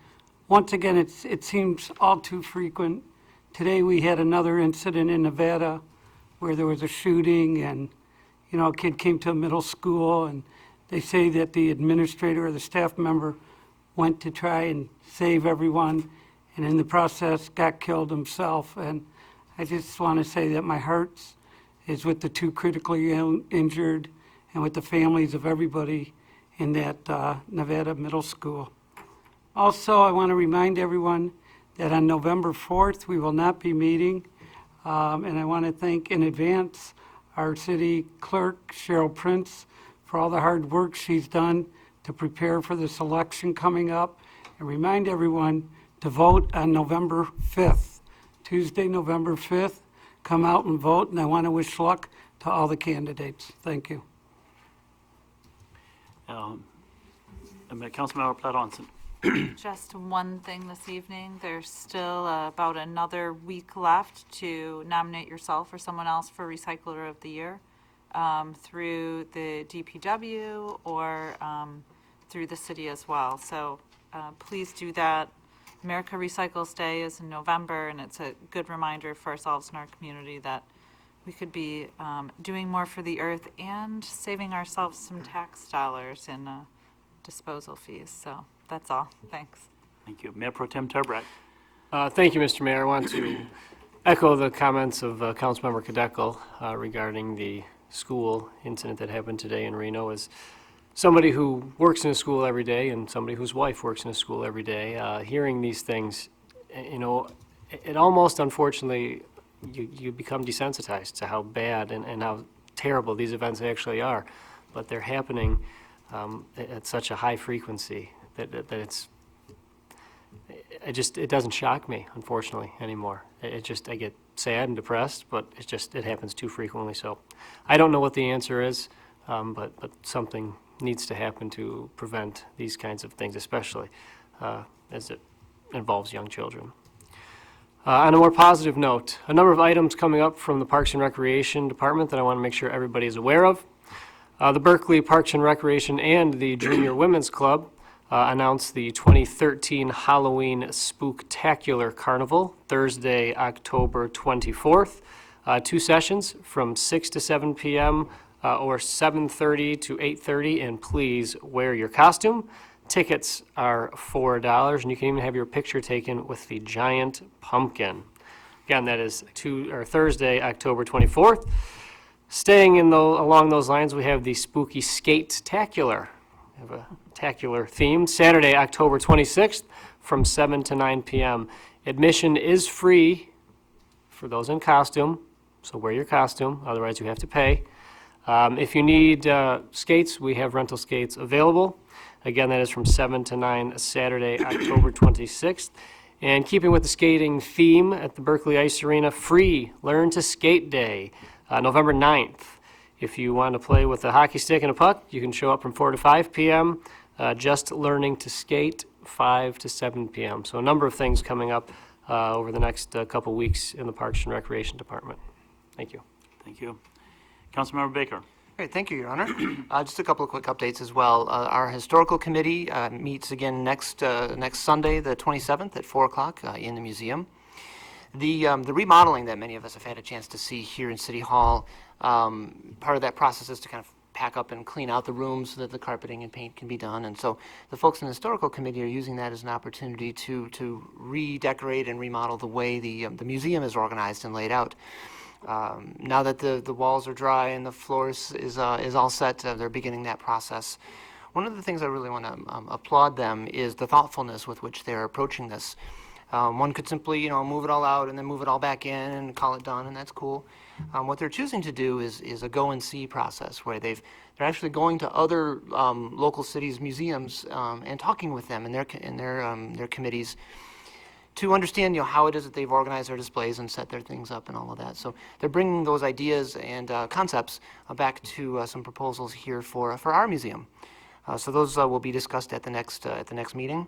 once again, it seems all too frequent. Today, we had another incident in Nevada where there was a shooting, and a kid came to a middle school, and they say that the administrator or the staff member went to try and save everyone, and in the process got killed himself. And I just want to say that my heart is with the two critically injured and with the families of everybody in that Nevada middle school. Also, I want to remind everyone that on November 4th, we will not be meeting, and I want to thank in advance our city clerk, Cheryl Prince, for all the hard work she's done to prepare for this election coming up, and remind everyone to vote on November 5th, Tuesday, November 5th. Come out and vote, and I want to wish luck to all the candidates. Thank you. Councilmember Platt Onson. Just one thing this evening. There's still about another week left to nominate yourself or someone else for Recycler of the Year through the DPW or through the city as well. So please do that. America Recycles Day is in November, and it's a good reminder for ourselves and our community that we could be doing more for the earth and saving ourselves some tax dollars in disposal fees. So that's all. Thanks. Thank you. Mayor Pro Tem Turbrack. Thank you, Mr. Mayor. I want to echo the comments of Councilmember Kadeco regarding the school incident that happened today in Reno. As somebody who works in a school every day and somebody whose wife works in a school every day, hearing these things, it almost, unfortunately, you become desensitized to how bad and how terrible these events actually are. But they're happening at such a high frequency that it doesn't shock me, unfortunately, anymore. I get sad and depressed, but it happens too frequently. So I don't know what the answer is, but something needs to happen to prevent these kinds of things, especially as it involves young children. On a more positive note, a number of items coming up from the Parks and Recreation Department that I want to make sure everybody is aware of. The Berkley Parks and Recreation and the Junior Women's Club announced the 2013 Halloween Spooktacular Carnival, Thursday, October 24th. 2 sessions from 6 to 7 p.m. Or 7:30 to 8:30, and please wear your costume. Tickets are $4, and you can even have your picture taken with the giant pumpkin. Again, that is Thursday, October 24th. Staying along those lines, we have the Spooky Skate-tacular. We have a tacular theme. Saturday, October 26th, from 7 to 9 p.m. Admission is free for those in costume, so wear your costume, otherwise you have to pay. If you need skates, we have rental skates available. Again, that is from 7 to 9, Saturday, October 26th. And keeping with the skating theme at the Berkley Ice Arena, free Learn to Skate Day, November 9th. If you want to play with a hockey stick and a puck, you can show up from 4 to 5 p.m. Just Learning to Skate, 5 to 7 p.m. So a number of things coming up over the next couple weeks in the Parks and Recreation Department. Thank you. Thank you. Councilmember Baker. Great, thank you, Your Honor. Just a couple of quick updates as well. Our Historical Committee meets again next Sunday, the 27th at 4 o'clock in the museum. The remodeling that many of us have had a chance to see here in City Hall, part of that process is to kind of pack up and clean out the rooms so that the carpeting and paint can be done. And so the folks in the Historical Committee are using that as an opportunity to redecorate and remodel the way the museum is organized and laid out. Now that the walls are dry and the floors is all set, they're beginning that process. One of the things I really want to applaud them is the thoughtfulness with which they're approaching this. One could simply, move it all out and then move it all back in and call it done, and that's cool. What they're choosing to do is a go and see process where they're actually going to other local cities' museums and talking with them and their committees to understand, how it is that they've organized their displays and set their things up and all of that. So they're bringing those ideas and concepts back to some proposals here for our museum. So those will be discussed at the next meeting.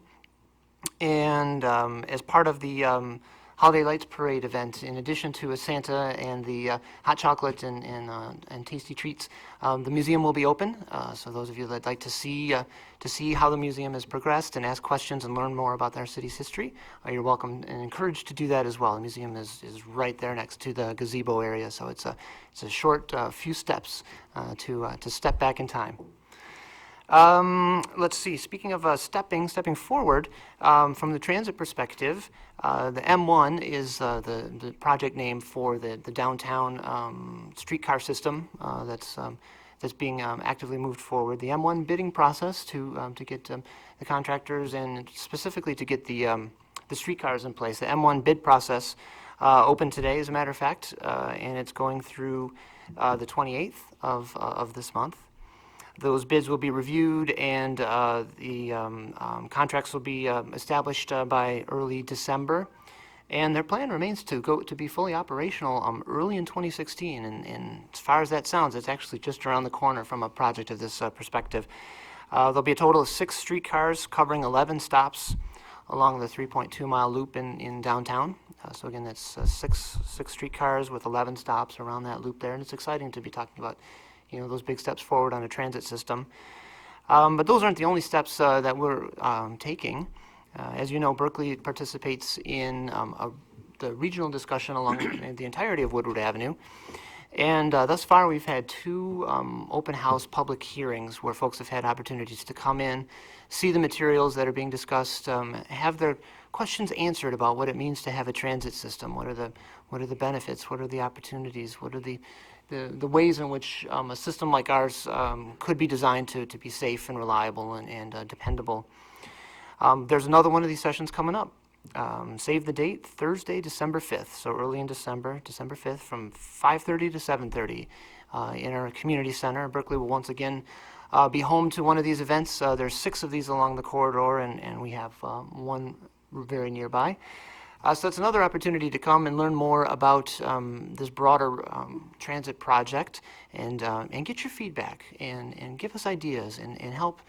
And as part of the Holiday Lights Parade event, in addition to a Santa and the hot chocolate and tasty treats, the museum will be open. So those of you that'd like to see how the museum has progressed and ask questions and learn more about our city's history, you're welcome and encouraged to do that as well. The museum is right there next to the gazebo area, so it's a short few steps to step back in time. Let's see, speaking of stepping forward, from the transit perspective, the M1 is the project name for the downtown streetcar system that's being actively moved forward. The M1 bidding process to get the contractors and specifically to get the streetcars in place. The M1 bid process opened today, as a matter of fact, and it's going through the 28th of this month. Those bids will be reviewed and the contracts will be established by early December. And their plan remains to be fully operational early in 2016. And as far as that sounds, it's actually just around the corner from a project of this perspective. There'll be a total of 6 streetcars covering 11 stops along the 3.2-mile loop in downtown. So again, that's six streetcars with 11 stops around that loop there. And it's exciting to be talking about those big steps forward on a transit system. But those aren't the only steps that we're taking. As you know, Berkley participates in the regional discussion along the entirety of Woodward Avenue. And thus far, we've had 2 open house public hearings where folks have had opportunities to come in, see the materials that are being discussed, have their questions answered about what it means to have a transit system. What are the benefits? What are the opportunities? What are the ways in which a system like ours could be designed to be safe and reliable and dependable. There's another one of these sessions coming up Save the date, Thursday, December 5th, so early in December, December 5th, from 5:30 to 7:30 in our community center. Berkley will once again be home to one of these events. There's 6 of these along the corridor, and we have one very nearby. So it's another opportunity to come and learn more about this broader transit project and get your feedback and give us ideas and help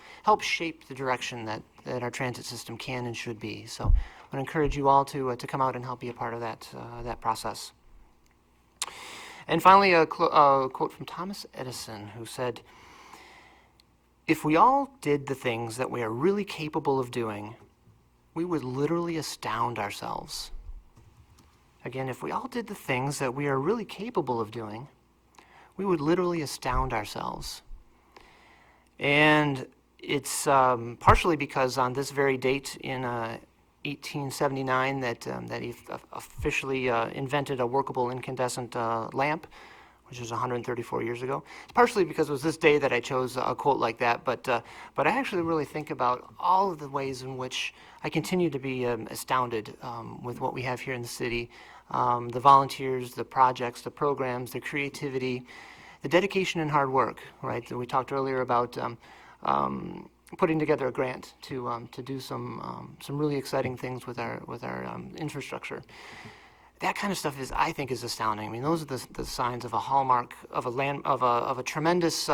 shape the direction that our transit system can and should be. So I want to encourage you all to come out and help be a part of that process. And finally, a quote from Thomas Edison, who said, "If we all did the things that we are really capable of doing, we would literally astound ourselves." Again, if we all did the things that we are really capable of doing, we would literally astound ourselves. And it's partially because on this very date in 1879 that he officially invented a workable incandescent lamp, which was 134 years ago. It's partially because it was this day that I chose a quote like that, but I actually really think about all of the ways in which I continue to be astounded with what we have here in the city, the volunteers, the projects, the programs, the creativity, the dedication and hard work, right? We talked earlier about putting together a grant to do some really exciting things with our infrastructure. That kind of stuff I think is astounding. I mean, those are the signs of a hallmark of a tremendous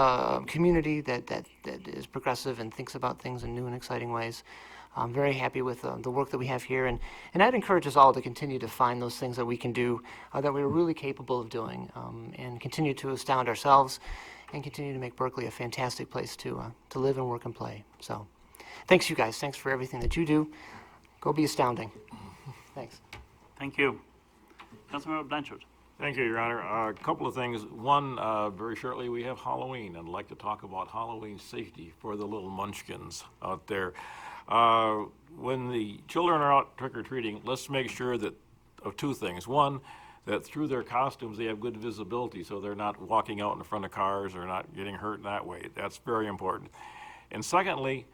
community that is progressive and thinks about things in new and exciting ways. I'm very happy with the work that we have here, and I'd encourage us all to continue to find those things that we can do that we're really capable of doing, and continue to astound ourselves, and continue to make Berkley a fantastic place to live and work and play. So, thanks you guys. Thanks for everything that you do. Go be astounding. Thanks. Thank you. Councilmember Blanchard. Thank you, Your Honor. A couple of things. One, very shortly, we have Halloween, and I'd like to talk about Halloween safety for the little munchkins out there. When the children are out trick-or-treating, let's make sure of 2 things. One, that through their costumes they have good visibility, so they're not walking out in front of cars or not getting hurt in that way. That's very important. And secondly,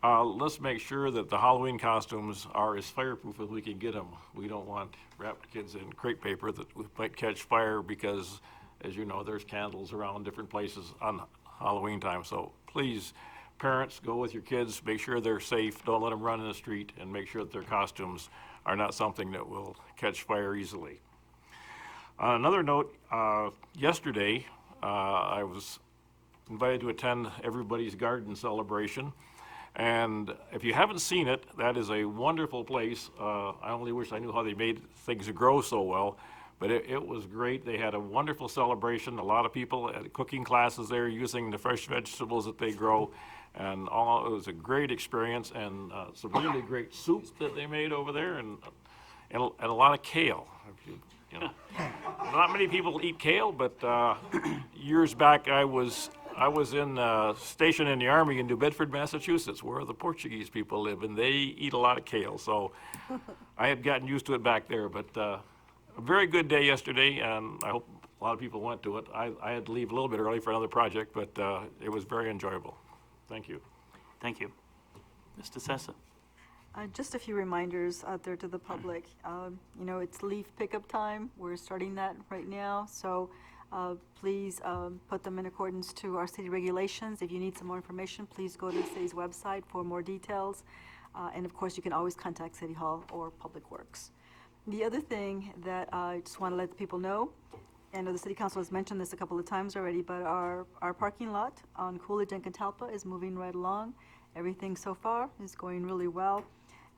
let's make sure that the Halloween costumes are as fireproof as we can get them. We don't want wrapped kids in crepe paper that might catch fire because, as you know, there's candles around different places on Halloween time. So please, parents, go with your kids, make sure they're safe, don't let them run in the street, and make sure that their costumes are not something that will catch fire easily. On another note, yesterday I was invited to attend Everybody's Garden celebration. And if you haven't seen it, that is a wonderful place. I only wish I knew how they made things grow so well, but it was great. They had a wonderful celebration. A lot of people at cooking classes there using the fresh vegetables that they grow. And it was a great experience, and some really great soup that they made over there, and a lot of kale. You know, not many people eat kale, but years back I was stationed in the Army in New Bedford, Massachusetts, where the Portuguese people live, and they eat a lot of kale. So I had gotten used to it back there. But a very good day yesterday, and I hope a lot of people went to it. I had to leave a little bit early for another project, but it was very enjoyable. Thank you. Thank you. Mr. Sessa. Just a few reminders out there to the public. You know, it's leaf pickup time. We're starting that right now. So please put them in accordance to our city regulations. If you need some more information, please go to the city's website for more details. And of course, you can always contact City Hall or Public Works. The other thing that I just want to let the people know, I know the City Council has mentioned this a couple of times already, but our parking lot on Coolidge and Catalpa is moving right along. Everything so far is going really well.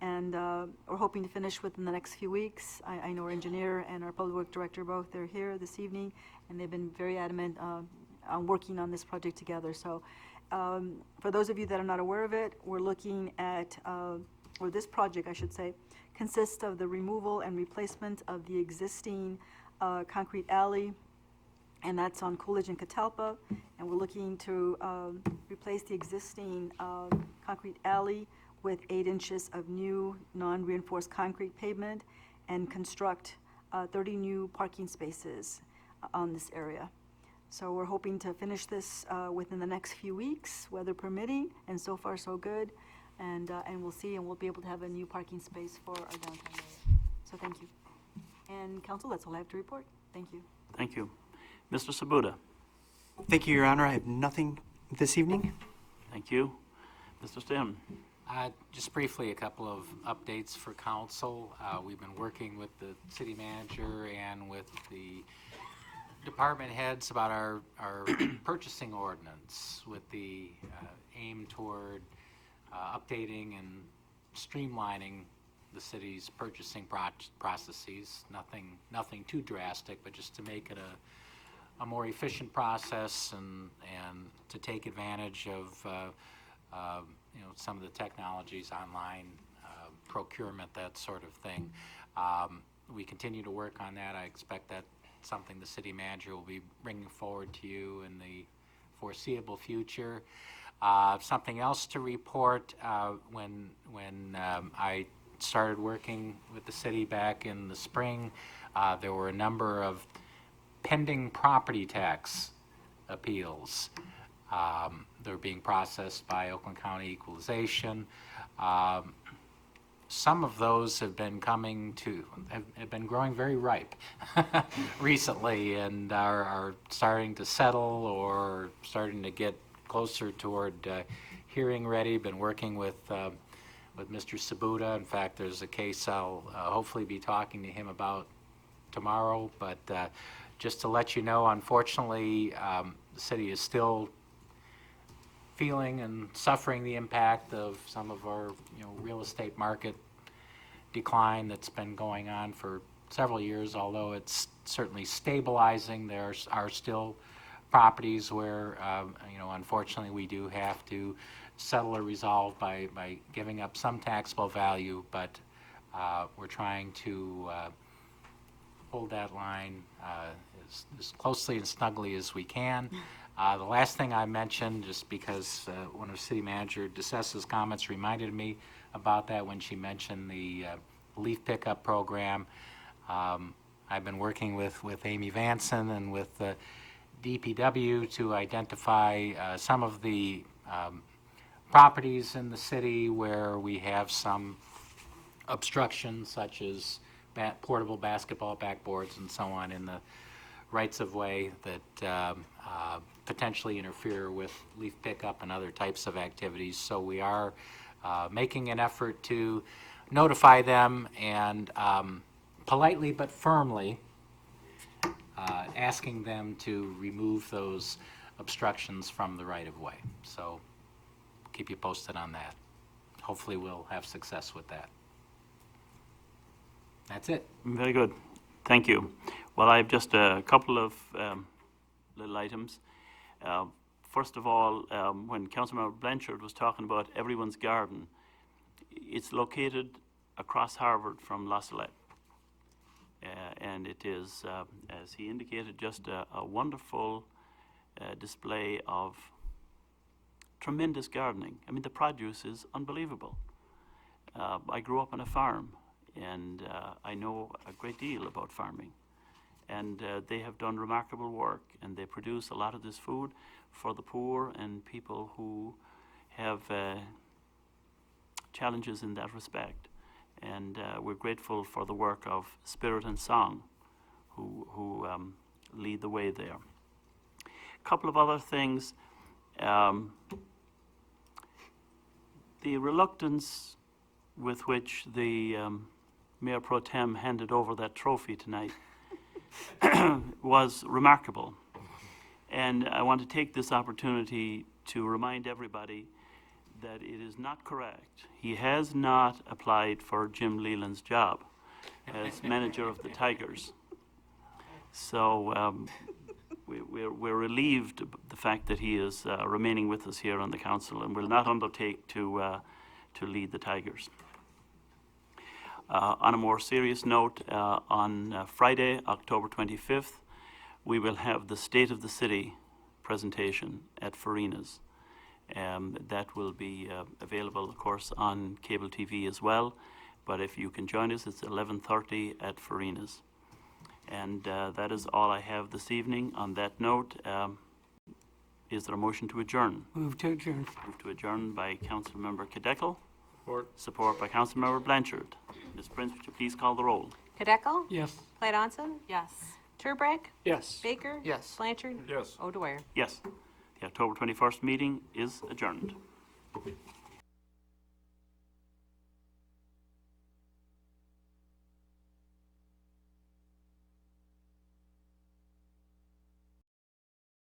And we're hoping to finish within the next few weeks. I know our engineer and our public work director both, they're here this evening, and they've been very adamant on working on this project together. So for those of you that are not aware of it, we're looking at, or this project, I should say, consists of the removal and replacement of the existing concrete alley, and that's on Coolidge and Catalpa. And we're looking to replace the existing concrete alley with 8 inches of new non-reinforced concrete pavement and construct 30 new parking spaces on this area. So we're hoping to finish this within the next few weeks, weather permitting, and so far so good. and we'll see, and we'll be able to have a new parking space for our downtown area. So thank you. And council, that's all I have to report. Thank you. Thank you. Mr. Sabuda. Thank you, Your Honor. I have nothing this evening. Thank you. Mr. Stern. Just briefly, a couple of updates for council. We've been working with the city manager and with the department heads about our purchasing ordinance with the aim toward updating and streamlining the city's purchasing processes. Nothing too drastic, but just to make it a more efficient process and to take advantage of some of the technologies, online procurement, that sort of thing. We continue to work on that. I expect that's something the city manager will be bringing forward to you in the foreseeable future. Something else to report, when I started working with the city back in the spring, there were a number of pending property tax appeals. They're being processed by Oakland County Equalization. Some of those have been have been growing very ripe recently and are starting to settle or starting to get closer toward hearing ready. Been working with Mr. Sabuda. In fact, there's a case I'll hopefully be talking to him about tomorrow. But just to let you know, unfortunately, the city is still feeling and suffering the impact of some of our real estate market decline that's been going on for several years. Although it's certainly stabilizing, there are still properties where unfortunately we do have to settle or resolve by giving up some taxable value, but we're trying to hold that line as closely and snugly as we can. The last thing I mentioned, just because one of City Manager DeSessa's comments reminded me about that when she mentioned the leaf pickup program. I've been working with Amy Vanson and with the DPW to identify some of the properties in the city where we have some obstructions, such as portable basketball backboards and so on in the rights of way that potentially interfere with leaf pickup and other types of activities. So we are making an effort to notify them and politely but firmly asking them to remove those obstructions from the right of way. So keep you posted on that. Hopefully we'll have success with that. That's it. Very good. Thank you. Well, I have just a couple of little items. First of all, when Councilmember Blanchard was talking about everyone's garden, it's located across Harvard from La Salette. And it is, as he indicated, just a wonderful display of tremendous gardening. I mean, the produce is unbelievable. I grew up on a farm, and I know a great deal about farming. And they have done remarkable work, and they produce a lot of this food for the poor and people who have challenges in that respect. And we're grateful for the work of Spirit and Song, who lead the way there. A couple of other things. The reluctance with which the Mayor Pro Tem handed over that trophy tonight was remarkable. And I want to take this opportunity to remind everybody that it is not correct. He has not applied for Jim Leland's job as manager of the Tigers. So we're relieved the fact that he is remaining with us here on the council and will not undertake to lead the Tigers. On a more serious note, on Friday, October 25th, we will have the State of the City presentation at Farina's. That will be available, of course, on cable TV as well. But if you can join us, it's 11:30 at Farina's. And that is all I have this evening. On that note, is there a motion to adjourn? Move to adjourn. Move to adjourn by Councilmember Kadekel, Support by Councilmember Blanchard. Ms. Prince, would you please call the roll? Kadeco? Yes. Platt Onson? Yes. Turbrack? Yes. Baker? Yes. Blanchard? Yes. O'Dwyer? Yes. The October 21st meeting is adjourned.